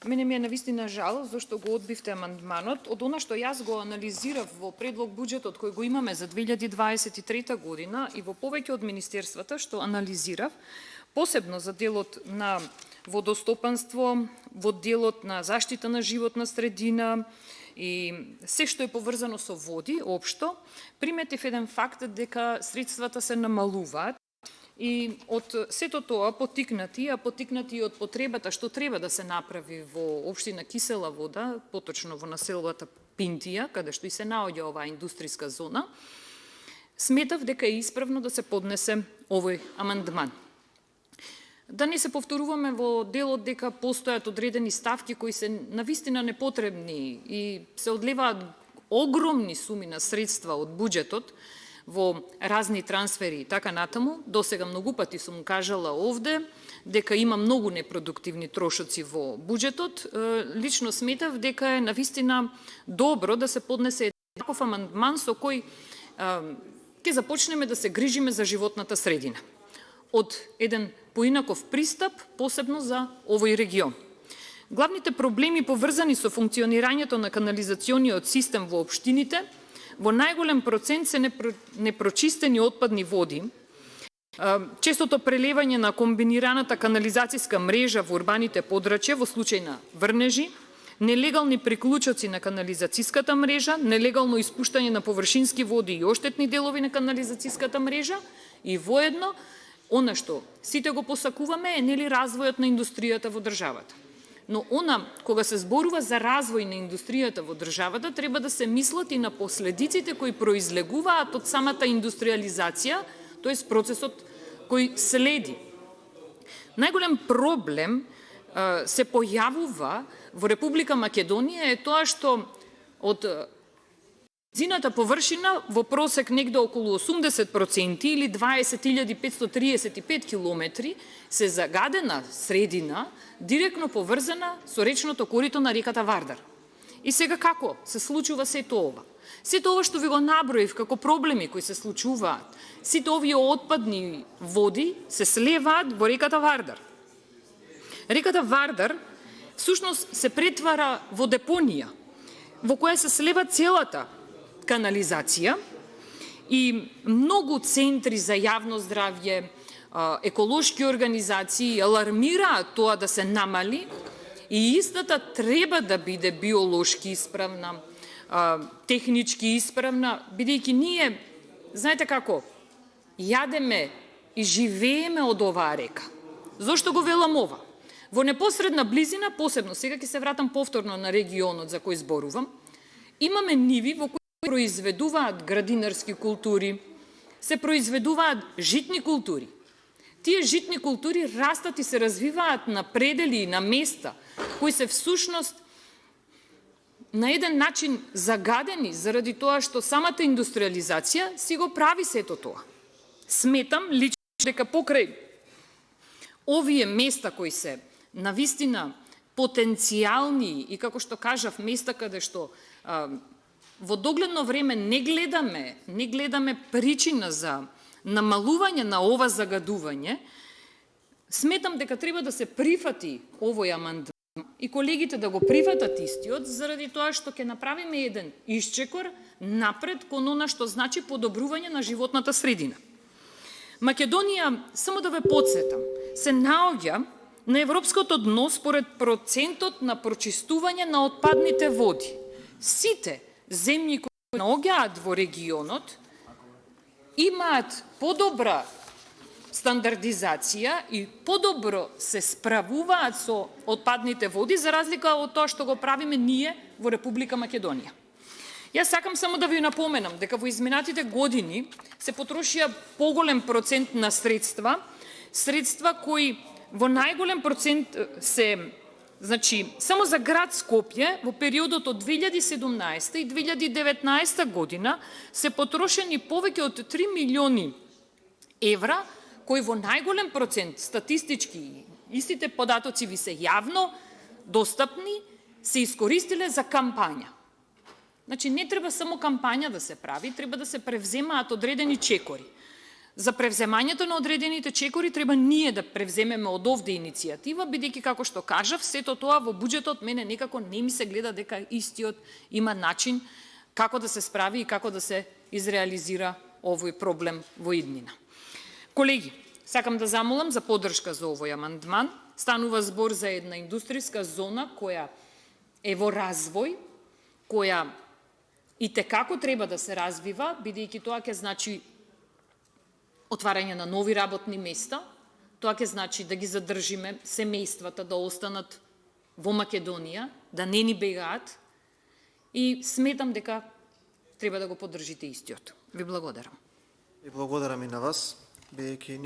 Мене ми е навистина жал, зашто го одбивте амандманот. Од она што јас го анализирав во предлог буџетот кој го имаме за 2023 година и во повеќе од министерствата што анализирав, посебно за делот на водостопанство, во делот на заштита на животна средина и се што е поврзано со води, општо, приметив еден факт дека средствата се намалуваат. И од сето тоа потикнати и од потребата што треба да се направи во општина Кисела Вода, поточно во населбата Пинтија, каде што и се наоѓа оваа индустријска зона, сметав дека е исправно да се поднесе овој амандман. Да не се повторуваме во делот дека постојат одредени ставки кои се навистина непотребни и се одлеваат огромни суми на средства од буџетот во разни трансфери и така натаму. Досега многу пати сум кажала овде дека има многу непродуктивни трошоци во буџетот. Лично сметав дека е навистина добро да се поднесе таков амандман со кој ќе започнеме да се грижиме за животната средина. Од еден поинаков пристап, посебно за овој регион. Главните проблеми поврзани со функционирањето на канализациониот систем во општините, во најголем процент се непрочистени отпадни води, честото прелевање на комбинираната канализацијска мрежа во урбаните подрачја во случај на врнежи, нелегални приклучоци на канализацијската мрежа, нелегално испуштање на површински води и оштетни делови на канализацијската мрежа и воедно, она што сите го посакуваме е нели развојот на индустријата во државата. Но кога се зборува за развој на индустријата во државата, треба да се мислат и на последиците кои произлегуваат од самата индустриализација, тоест процесот кој следи. Најголем проблем се појавува во Република Македонија е тоа што од земјината површина во просек негде околу 80% или 20.535 километри се загадена средина, директно поврзана со речното корито на реката Вардар. И сега како се случува сето ова? Сето ова што ви го наброив како проблеми кои се случуваат, сите овие отпадни води се слеваат во реката Вардар. Реката Вардар всушност се претвара во депонија, во која се слева целата канализација и многу центри за јавно здравје, еколошки организации алармираат тоа да се намали и истата треба да биде биолошки исправна, технички исправна, бидејќи ние, знаете како, јадеме и живееме од оваа река. Зошто го велам ова? Во непосредна близина, посебно сега ќе се вратам повторно на регионот за кој зборувам, имаме ниви во кои произведуваат градинарски култури, се произведуваат житни култури. Тие житни култури растат и се развиваат на предели и на места, кои се всушност на еден начин загадени заради тоа што самата индустриализација си го прави сето тоа. Сметам лично дека покрај овие места кои се навистина потенцијални и, како што кажав, места каде што во догледно време не гледаме причина за намалување на ова загадување, сметам дека треба да се прифати овој амандман и колегите да го прифатат истиот, заради тоа што ќе направиме еден исчекор напред кон она што значи подобрување на животната средина. Македонија, само да ве потсетам, се наоѓа на европското дно според процентот на прочистување на отпадните води. Сите земји кои наоѓаат во регионот имаат подобра стандардизација и подобро се справуваат со отпадните води, за разлика од тоа што го правиме ние во Република Македонија. Јас сакам само да ви напоменам дека во изминатите години се потрошија поголем процент на средства кои во најголем процент се, само за град Скопје во периодот од 2017 и 2019 година се потрошени повеќе од 3 милиони евра, кои во најголем процент статистички, истите податоци ви се јавно достапни, се искористиле за кампања. Не треба само кампања да се прави, треба да се превземаат одредени чекори. За превземањето на одредените чекори треба ние да превземеме од овде иницијатива, бидејќи како што кажав, сето тоа во буџетот мене некако не ми се гледа дека истиот има начин како да се справи и како да се изреализира овој проблем во иднина. Колеги, сакам да замолам за поддршка за овој амандман. Станува збор за една индустријска зона која е во развој, која и текако треба да се развива, бидејќи тоа ќе значи отварање на нови работни места, тоа ќе значи да ги задржиме семејствата да останат во Македонија, да не ни бегаат, и сметам дека треба да го поддржите истиот. Ви благодарам. И благодарам и на вас, бидејќи